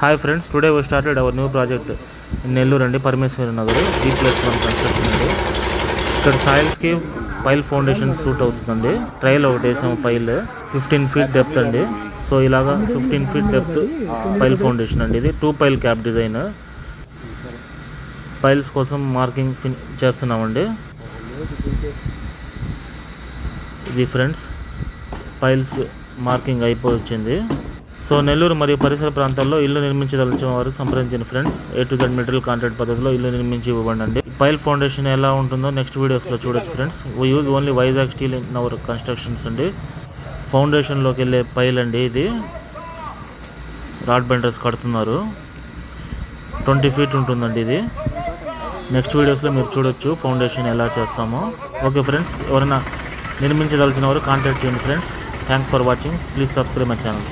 Hi friends, today we started our new project in Nellore and Parameswara Nagar D+1 construction అండి. ఇక్కడ soils కి pile foundation suit అవుతుందండి. Trial ఒకటి వేసాము pile 15 feet depth అండి. So ఇలాగా 15 ఫీట్ డెప్త్ పైల్ ఫౌండేషన్ అండి. ఇది 2 పైల్ క్యాప్ డిజైన్. పైల్స్ కోసం మార్కింగ్ చేస్తున్నామండి. ఇది ఫ్రెండ్స్ పైల్స్ మార్కింగ్ అయిపోయింది. సో నెల్లూరు మరియు పరిసర ప్రాంతాల్లో ఇల్లు నిర్మించదలిచిన వారు సంప్రదించండి friends. A to Z material contract పద్ధతిలో ఇల్లు నిర్మించి ఇవ్వండి. పైల్ ఫౌండేషన్ ఎలా ఉంటుందో నెక్స్ట్ వీడియోస్లో చూడొచ్చు friends. We use only Vizag steel in our constructions అండి. ఫౌండేషన్లోకి వెళ్ళే పైల్ అండి. ఇది రాడ్ బెండర్స్ కడుతున్నారు. 20 ఫీట్ ఉంటుందండి ఇది. నెక్స్ట్ వీడియోస్లో మీరు చూడొచ్చు ఫౌండేషన్ ఎలా చేస్తామో. ఓకే ఫ్రెండ్స్, ఎవరైనా నిర్మించదలిచిన వారు కాంటాక్ట్ చేయండి friends. Thanks for watching. Please subscribe my channel.